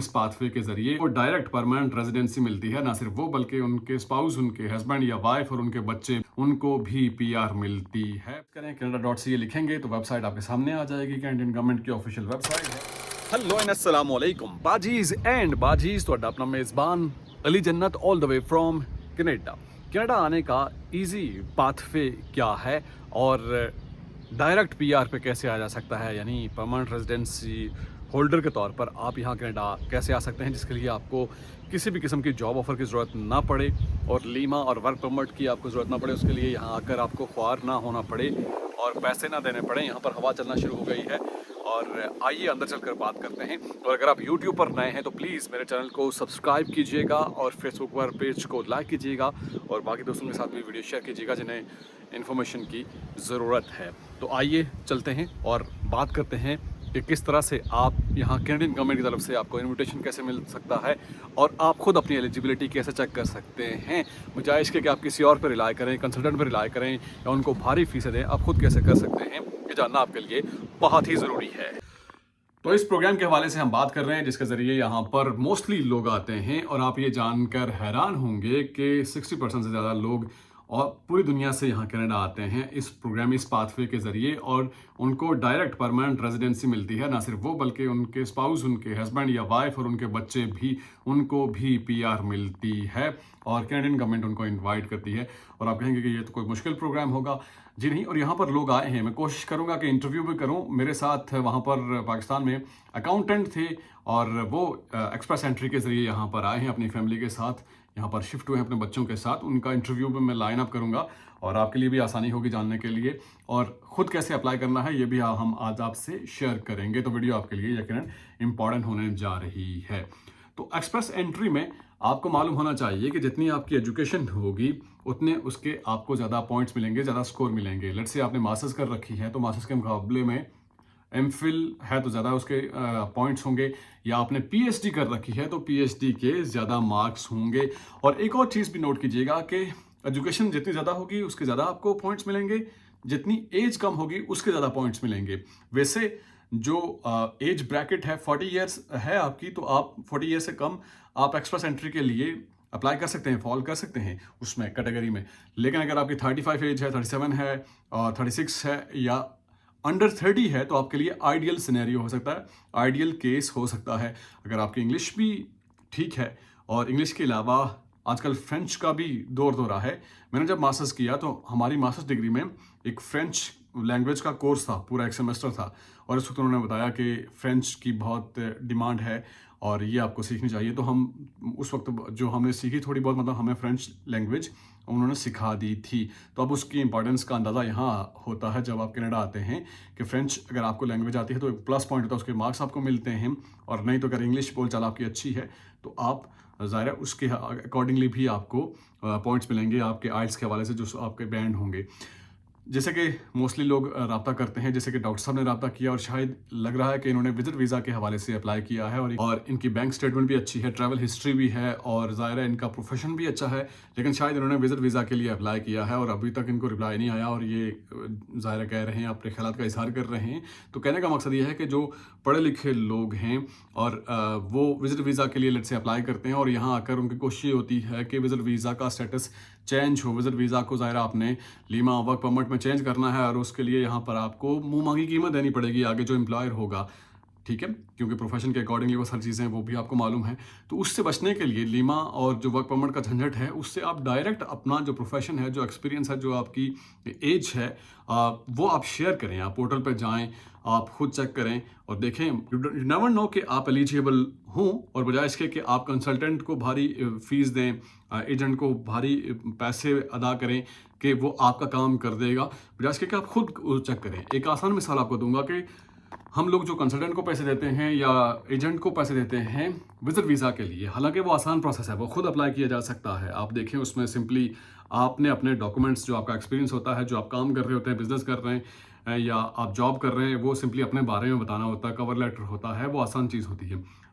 इस पाथवे के जरिए वो डायरेक्ट परमानेंट रेजिडेंसी मिलती है। ना सिर्फ वो बल्कि उनके स्पाउस, उनके हस्बैंड या वाइफ और उनके बच्चे, उनको भी पीआर मिलती है। करें canada.ca लिखेंगे तो वेबसाइट आपके सामने आ जाएगी। कैनेडियन गवर्नमेंट की ऑफिशियल वेबसाइट है। हेलो एंड अस्सलाम वालेकुम बाजीज एंड बाजीज, तो अपना मेज़बान अली जन्नत all the way from Canada. Canada आने का इजी पाथवे क्या है और डायरेक्ट पीआर पे कैसे आ जा सकता है, यानी परमानेंट रेजिडेंसी होल्डर के तौर पर आप यहाँ कनाडा कैसे आ सकते हैं, जिसके लिए आपको किसी भी किस्म की जॉब ऑफर की ज़रूरत ना पड़े और लीमा और वर्क परमिट की आपको ज़रूरत ना पड़े। उसके लिए यहाँ आकर आपको ख्वार ना होना पड़े और पैसे ना देने पड़े। यहाँ पर हवा चलना शुरू हो गई है और आइए अंदर चलकर बात करते हैं। और अगर आप यूट्यूब पर नए हैं तो प्लीज़ मेरे चैनल को सब्सक्राइब कीजिएगा और फेसबुक पर पेज को लाइक कीजिएगा और बाकी दोस्तों के साथ भी वीडियो शेयर कीजिएगा जिन्हें इन्फॉर्मेशन की ज़रूरत है। तो आइए चलते हैं और बात करते हैं कि किस तरह से आप यहाँ कैनेडियन गवर्नमेंट की तरफ से आपको इनविटेशन कैसे मिल सकता है और आप खुद अपनी एलिजिबिलिटी कैसे चेक कर सकते हैं, बजाय इसके कि आप किसी और पर रिलाई करें, कंसल्टेंट पर रिलाई करें या उनको भारी फीसें दें। आप खुद कैसे कर सकते हैं, ये जानना आपके लिए बहुत ही ज़रूरी है। तो इस प्रोग्राम के हवाले से हम बात कर रहे हैं जिसके ज़रिए यहाँ पर मोस्टली लोग आते हैं और आप ये जानकर हैरान होंगे कि 60% से ज़्यादा लोग और पूरी दुनिया से यहाँ कनाडा आते हैं इस प्रोग्राम, इस पाथवे के ज़रिए, और उनको डायरेक्ट परमानेंट रेजिडेंसी मिलती है। ना सिर्फ वो बल्कि उनके स्पाउस, उनके हस्बैंड या वाइफ और उनके बच्चे भी, उनको भी पीआर मिलती है और कैनेडियन गवर्नमेंट उनको इनवाइट करती है। और आप कहेंगे कि ये तो कोई मुश्किल प्रोग्राम होगा। जी नहीं, और यहाँ पर लोग आए हैं। मैं कोशिश करूँगा कि इंटरव्यू भी करूँ। मेरे साथ वहाँ पर पाकिस्तान में अकाउंटेंट थे और वो एक्सप्रेस एंट्री के ज़रिए यहाँ पर आए हैं अपनी फैमिली के साथ, यहाँ पर शिफ्ट हुए हैं अपने बच्चों के साथ। उनका इंटरव्यू में मैं लाइन अप करूँगा और आपके लिए भी आसानी होगी जानने के लिए, और ख़ुद कैसे अप्लाई करना है ये भी हम आज आपसे शेयर करेंगे। तो वीडियो आपके लिए यकीनन इम्पॉर्टेंट होने जा रही है। तो एक्सप्रेस एंट्री में आपको मालूम होना चाहिए कि जितनी आपकी एजुकेशन होगी उतने उसके आपको ज़्यादा पॉइंट्स मिलेंगे, ज़्यादा स्कोर मिलेंगे। लेट्स से आपने मास्टर्स कर रखी है तो मास्टर्स के मुकाबले में एमफिल है तो ज़्यादा उसके पॉइंट्स होंगे, या आपने पीएचडी कर रखी है तो पीएचडी के ज़्यादा मार्क्स होंगे। और एक और चीज़ भी नोट कीजिएगा कि एजुकेशन जितनी ज़्यादा होगी उसके ज़्यादा आपको पॉइंट्स मिलेंगे, जितनी एज कम होगी उसके ज़्यादा पॉइंट्स मिलेंगे। वैसे जो एज ब्रैकेट है 40 ईयर्स है आपकी, तो आप 40 ईयर से कम आप एक्सप्रेस एंट्री के लिए अप्लाई कर सकते हैं, फॉल कर सकते हैं उसमें कैटेगरी में। लेकिन अगर आपकी 35 एज है, 37 है और 36 है या अंडर 30 है तो आपके लिए आइडियल सिनेरियो हो सकता है, आइडियल केस हो सकता है। अगर आपकी इंग्लिश भी ठीक है और इंग्लिश के अलावा आजकल फ्रेंच का भी दौर हो रहा है। मैंने जब मास्टर्स किया तो हमारी मास्टर्स डिग्री में एक फ्रेंच लैंग्वेज का कोर्स था, पूरा एक सेमेस्टर था, और इस वक्त उन्होंने बताया कि फ्रेंच की बहुत डिमांड है और ये आपको सीखनी चाहिए। तो हम उस वक्त जो हमने सीखी थोड़ी बहुत, मतलब हमें फ्रेंच लैंग्वेज उन्होंने सिखा दी थी। तो अब उसकी इंपॉर्टेंस का अंदाज़ा यहाँ होता है जब आप कनाडा आते हैं कि फ्रेंच अगर आपको लैंग्वेज आती है तो एक प्लस पॉइंट होता है, उसके मार्क्स आपको मिलते हैं। और नहीं तो अगर इंग्लिश बोलचाल आपकी अच्छी है तो आप ज़ाहिर है उसके अकॉर्डिंगली भी आपको पॉइंट्स मिलेंगे आपके आइल्स के हवाले से जो आपके बैंड होंगे। जैसे कि मोस्टली लोग रब्ता करते हैं, जैसे कि डॉक्टर साहब ने रब्ता किया और शायद लग रहा है कि इन्होंने विजिट वीज़ा के हवाले से अप्लाई किया है और इनकी बैंक स्टेटमेंट भी अच्छी है, ट्रैवल हिस्ट्री भी है और ज़ाहिर है इनका प्रोफेशन भी अच्छा है। लेकिन शायद इन्होंने विजिट वीज़ा के लिए अप्लाई किया है और अभी तक इनको रिप्लाई नहीं आया और ये ज़ाहिर कह रहे हैं, अपने ख्यालात का इजहार कर रहे हैं। तो कहने का मकसद ये है कि जो पढ़े लिखे लोग हैं और वो विजिट वीज़ा के लिए लेट से अप्लाई करते हैं और यहाँ आकर उनकी कोशिश ये होती है कि विजिट वीज़ा का स्टेटस चेंज हो। विजिट वीज़ा को ज़ाहिर आपने लीमा वर्क परमिट में चेंज करना है और उसके लिए यहाँ पर आपको मुंह मांगी कीमत देनी पड़ेगी आगे जो एम्प्लॉयर होगा, ठीक है, क्योंकि प्रोफेशन के अकॉर्डिंगली वो सारी चीज़ें वो भी आपको मालूम है। तो उससे बचने के लिए लीमा और जो वर्क परमिट का झंझट है उससे आप डायरेक्ट अपना जो प्रोफेशन है, जो एक्सपीरियंस है, जो आपकी एज है, वो आप शेयर करें। आप पोर्टल पर जाएं, आप खुद चेक करें और देखें। यू नेवर नो कि आप एलिजिबल हों, और बजाय इसके कि आप कंसल्टेंट को भारी फीस दें, एजेंट को भारी पैसे अदा करें कि वो आपका काम कर देगा, बजाय इसके कि आप खुद चेक करें। एक आसान मिसाल आपको दूंगा कि हम लोग जो कंसल्टेंट को पैसे देते हैं या एजेंट को पैसे देते हैं विजिट वीज़ा के लिए, हालांकि वो आसान प्रोसेस है, वो खुद अप्लाई किया जा सकता है। आप देखें उसमें सिंपली आपने अपने डॉक्यूमेंट्स, जो आपका एक्सपीरियंस होता है, जो आप काम कर रहे होते हैं, बिजनेस कर रहे हैं या आप जॉब कर रहे हैं, वो सिंपली अपने बारे में बताना होता है, कवर लेटर होता है, वो आसान चीज़ होती है।